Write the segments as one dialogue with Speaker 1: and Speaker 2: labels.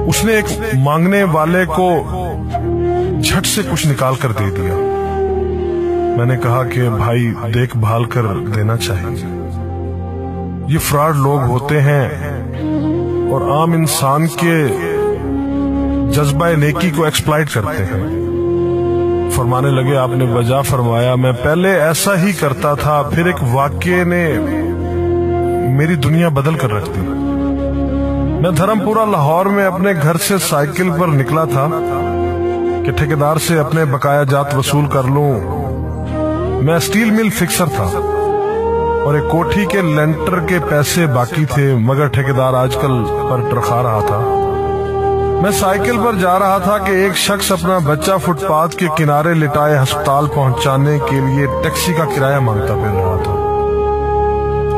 Speaker 1: اس نے ایک مانگنے والے کو جھٹ سے کچھ نکال کر دے دیا۔ میں نے کہا کہ بھائی دیکھ بھال کر دینا چاہیے، یہ فراڈ لوگ ہوتے ہیں اور عام انسان کے جذبہ نیکی کو ایکسپلائٹ کرتے ہیں۔ فرمانے لگے آپ نے وجہ فرمایا میں پہلے ایسا ہی کرتا تھا، پھر ایک واقعے نے میری دنیا بدل کر رکھ دی۔ میں دھرم پورہ لاہور میں اپنے گھر سے سائیکل پر نکلا تھا کہ ٹھیکیدار سے اپنے بقایا جات وصول کر لوں۔ میں اسٹیل مل فکسر تھا اور ایک کوٹھی کے لینٹر کے پیسے باقی تھے، مگر ٹھیکیدار آج کل پر ٹرخا رہا تھا۔ میں سائیکل پر جا رہا تھا کہ ایک شخص اپنا بچہ فٹ پاتھ کے کنارے لٹائے ہسپتال پہنچانے کے لیے ٹیکسی کا کرایہ مانگتا پھر رہا تھا۔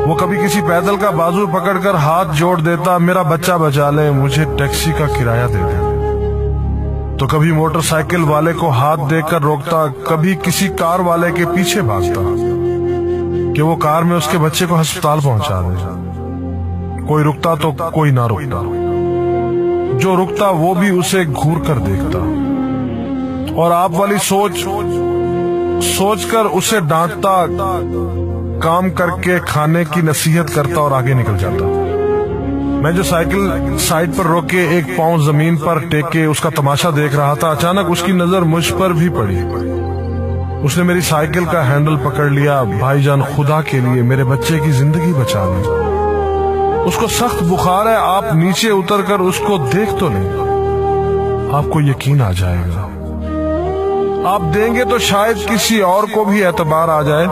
Speaker 1: وہ کبھی کسی پیدل کا بازو پکڑ کر ہاتھ جوڑ دیتا، میرا بچہ بچا لے، مجھے ٹیکسی کا کرایہ دے دے۔ تو کبھی موٹر سائیکل والے کو ہاتھ دے کر روکتا، کبھی کسی کار والے کے پیچھے بھاگتا کہ وہ کار میں اس کے بچے کو ہسپتال پہنچا دے۔ کوئی رکتا تو کوئی نہ رکتا، جو رکتا وہ بھی اسے گھور کر دیکھتا اور آپ والی سوچ کر اسے ڈانٹتا، کام کر کے کھانے کی نصیحت کرتا اور آگے نکل جاتا۔ میں جو سائیکل سائیڈ پر روک کے ایک پاؤں زمین پر ٹیکے اس کا تماشا دیکھ رہا تھا، اچانک اس کی نظر مجھ پر بھی پڑی۔ اس نے میری سائیکل کا ہینڈل پکڑ لیا۔ بھائی جان خدا کے لیے میرے بچے کی زندگی بچا لیں، اس کو سخت بخار ہے، آپ نیچے اتر کر اس کو دیکھ تو لیں، آپ کو یقین آ جائے گا۔ آپ دیں گے تو شاید کسی اور کو بھی اعتبار آ جائے،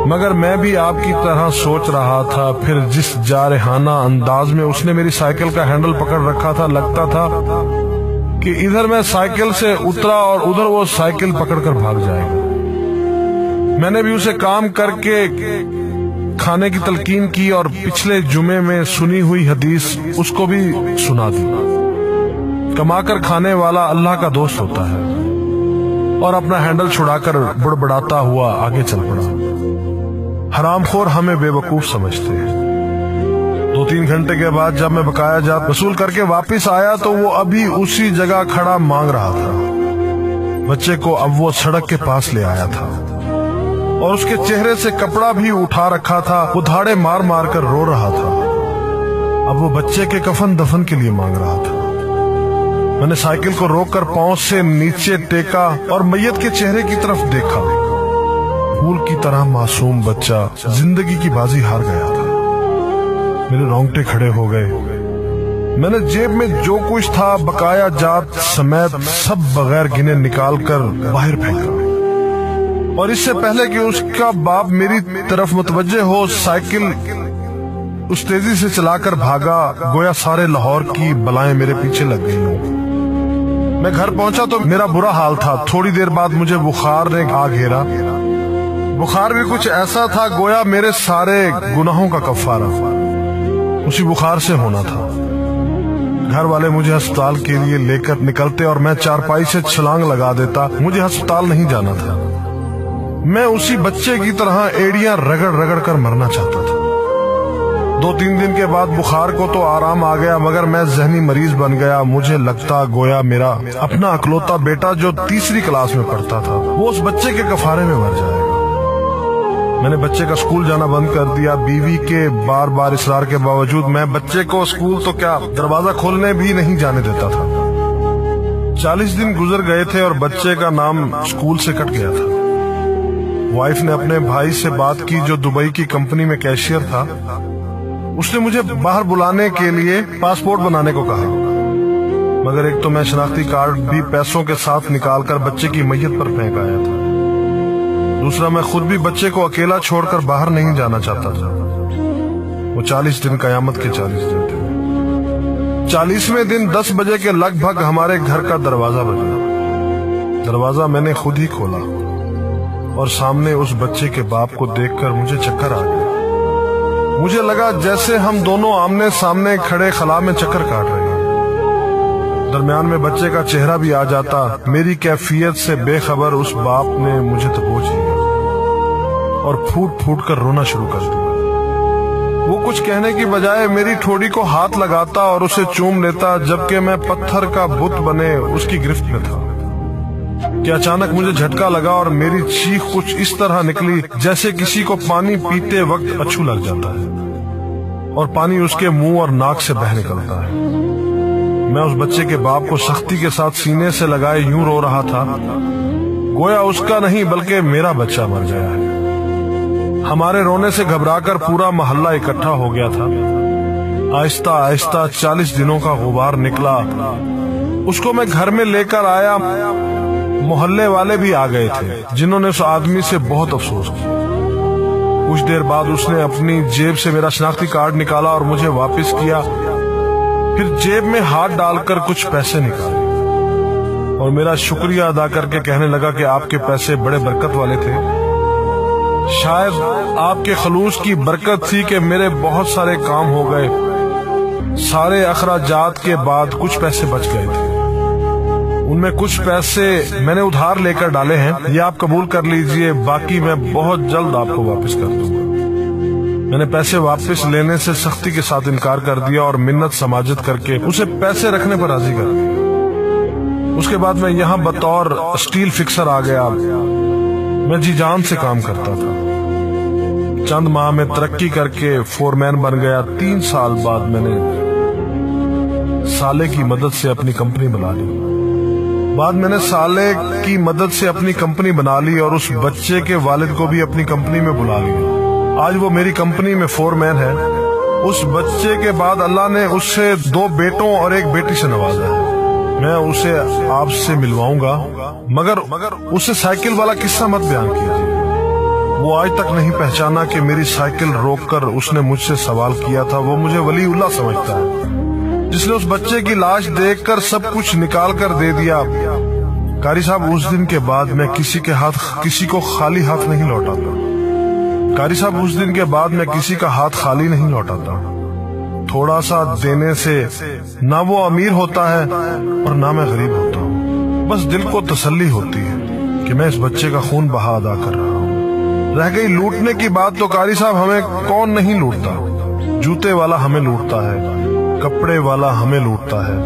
Speaker 1: مگر میں بھی آپ کی طرح سوچ رہا تھا۔ پھر جس جارحانہ انداز میں اس نے میری سائیکل کا ہینڈل پکڑ رکھا تھا، لگتا تھا کہ ادھر میں سائیکل سے اترا اور ادھر وہ سائیکل پکڑ کر بھاگ جائے گا۔ میں نے بھی اسے کام کر کے کھانے کی تلقین کی اور پچھلے جمعے میں سنی ہوئی حدیث اس کو بھی سنا دی۔ کما کر کھانے والا اللہ کا دوست ہوتا ہے، اور اپنا ہینڈل چھڑا کر بڑبڑاتا ہوا آگے چل پڑا۔ حرام خور ہمیں بے وقوف سمجھتے ہیں۔ 2-3 گھنٹے کے بعد جب میں بقایا جات وصول کر کے واپس آیا تو وہ ابھی اسی جگہ کھڑا مانگ رہا تھا۔ بچے کو اب وہ سڑک کے پاس لے آیا تھا اور اس کے چہرے سے کپڑا بھی اٹھا رکھا تھا، وہ دھاڑے مار مار کر رو رہا تھا۔ اب وہ بچے کے کفن دفن کے لیے مانگ رہا تھا۔ میں نے سائیکل کو روک کر پاؤں سے نیچے ٹیکا اور میت کے چہرے کی طرف دیکھا۔ پھول کی طرح معصوم بچہ زندگی کی بازی ہار گیا تھا۔ میرے رونگٹے کھڑے ہو گئے۔ میں نے جیب میں جو کچھ تھا بقایا جات سمیت سب بغیر گنے نکال کر باہر پھینکا، اور اس سے پہلے کہ اس کا باپ میری طرف متوجہ ہو، سائیکل اس تیزی سے چلا کر بھاگا گویا سارے لاہور کی بلائیں میرے پیچھے لگ گئی ہوں۔ میں گھر پہنچا تو میرا برا حال تھا۔ تھوڑی دیر بعد مجھے بخار نے آ گھیرا۔ بخار بھی کچھ ایسا تھا گویا میرے سارے گناہوں کا کفارہ اسی بخار سے ہونا تھا۔ گھر والے مجھے ہسپتال کے لیے لے کر نکلتے اور میں چارپائی سے چھلانگ لگا دیتا۔ مجھے ہسپتال نہیں جانا تھا، میں اسی بچے کی طرح ایڑیاں رگڑ رگڑ کر مرنا چاہتا تھا۔ 2-3 دن کے بعد بخار کو تو آرام آ گیا، مگر میں ذہنی مریض بن گیا۔ مجھے لگتا گویا میرا اپنا اکلوتا بیٹا جو 3ری کلاس میں پڑھتا تھا وہ اس بچے کے کفارے میں مر جائے گا۔ میں نے بچے کا اسکول جانا بند کر دیا۔ بیوی کے بار بار اصرار کے باوجود میں بچے کو اسکول تو کیا دروازہ کھولنے بھی نہیں جانے دیتا تھا۔ 40 دن گزر گئے تھے اور بچے کا نام اسکول سے کٹ گیا تھا۔ وائف نے اپنے بھائی سے بات کی جو دبئی کی کمپنی میں کیشیئر تھا۔ اس نے مجھے باہر بلانے کے لیے پاسپورٹ بنانے کو کہا، مگر ایک تو میں شناختی کارڈ بھی پیسوں کے ساتھ نکال کر بچے کی میت پر پھینک آیا تھا، دوسرا میں خود بھی بچے کو اکیلا چھوڑ کر باہر نہیں جانا چاہتا تھا۔ وہ 40 دن قیامت کے 40 دن تھے۔ 40ویں دن 10 بجے کے لگ بھگ ہمارے گھر کا دروازہ بجا۔ دروازہ میں نے خود ہی کھولا اور سامنے اس بچے کے باپ کو دیکھ کر مجھے چکر آ گیا۔ مجھے لگا جیسے ہم دونوں آمنے سامنے کھڑے خلا میں چکر کاٹ رہے ہیں۔ درمیان میں بچے کا چہرہ بھی آ جاتا۔ میری کیفیت سے بے خبر اس باپ نے مجھے دبوچ لیا اور پھوٹ پھوٹ کر رونا شروع کر دیا۔ وہ کچھ کہنے کی بجائے میری ٹھوڑی کو ہاتھ لگاتا اور اسے چوم لیتا، جبکہ میں پتھر کا بت بنے اس کی گرفت میں تھا کہ اچانک مجھے جھٹکا لگا اور میری چیخ کچھ اس طرح نکلی جیسے کسی کو پانی پیتے وقت اچھو لگ جاتا ہے اور پانی اس کے منہ اور ناک سے بہہ نکلتا ہے۔ میں اس بچے کے باپ کو سختی کے ساتھ سینے سے لگائے یوں رو رہا تھا گویا اس کا نہیں بلکہ میرا بچہ مر گیا ہے۔ ہمارے رونے سے گھبرا کر پورا محلہ اکٹھا ہو گیا تھا۔ آہستہ آہستہ 40 دنوں کا غبار نکلا۔ اس کو میں گھر میں لے کر آیا۔ محلے والے بھی آ گئے تھے جنہوں نے اس آدمی سے بہت افسوس کیا۔ کچھ دیر بعد اس نے اپنی جیب سے میرا شناختی کارڈ نکالا اور مجھے واپس کیا، پھر جیب میں ہاتھ ڈال کر کچھ پیسے نکالے اور میرا شکریہ ادا کر کے کہنے لگا کہ آپ کے پیسے بڑے برکت والے تھے۔ شاید آپ کے خلوص کی برکت تھی کہ میرے بہت سارے کام ہو گئے۔ سارے اخراجات کے بعد کچھ پیسے بچ گئے تھے۔ ان میں کچھ پیسے میں نے ادھار لے کر ڈالے ہیں، یہ آپ قبول کر لیجئے، باقی میں بہت جلد آپ کو واپس کر دوں گا۔ میں نے پیسے واپس لینے سے سختی کے ساتھ انکار کر دیا اور منت سماجت کر کے اسے پیسے رکھنے پر راضی کر دیا۔ اس کے بعد میں یہاں بطور اسٹیل فکسر آ گیا۔ میں جی جان سے کام کرتا تھا۔ چند ماہ میں ترقی کر کے فورمین بن گیا۔ 3 سال بعد میں نے سالے کی مدد سے اپنی کمپنی بنا لی اور اس بچے کے والد کو بھی اپنی کمپنی میں بلا لیا۔ آج وہ میری کمپنی میں فورمین ہے۔ اس بچے کے بعد اللہ نے اس سے 2 بیٹوں اور 1 بیٹی سے نوازا ہے۔ میں اسے آپ سے ملواؤں گا، مگر اسے سائیکل والا قصہ مت بیان کیجیے۔ وہ آج تک نہیں پہچانا کہ میری سائیکل روک کر اس نے مجھ سے سوال کیا تھا۔ وہ مجھے ولی اللہ سمجھتا ہے جس نے اس بچے کی لاش دیکھ کر سب کچھ نکال کر دے دیا۔ قاری صاحب، اس دن کے بعد میں کسی کو خالی ہاتھ نہیں لوٹاتا۔ تھوڑا سا دینے سے نہ وہ امیر ہوتا ہے اور نہ میں غریب ہوتا ہوں۔ بس دل کو تسلی ہوتی ہے کہ میں اس بچے کا خون بہا ادا کر رہا ہوں۔ رہ گئی لوٹنے کی بات تو قاری صاحب ہمیں کون نہیں لوٹتا۔ جوتے والا ہمیں لوٹتا ہے، کپڑے والا ہمیں لوٹتا ہے،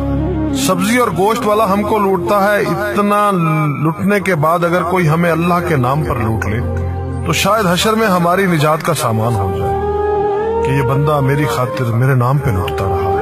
Speaker 1: سبزی اور گوشت والا ہم کو لوٹتا ہے۔ اتنا لوٹنے کے بعد اگر کوئی ہمیں اللہ کے نام پر لوٹ لے تو شاید حشر میں ہماری نجات کا سامان ہو جائے کہ یہ بندہ میری خاطر میرے نام پہ لوٹتا رہا ہے۔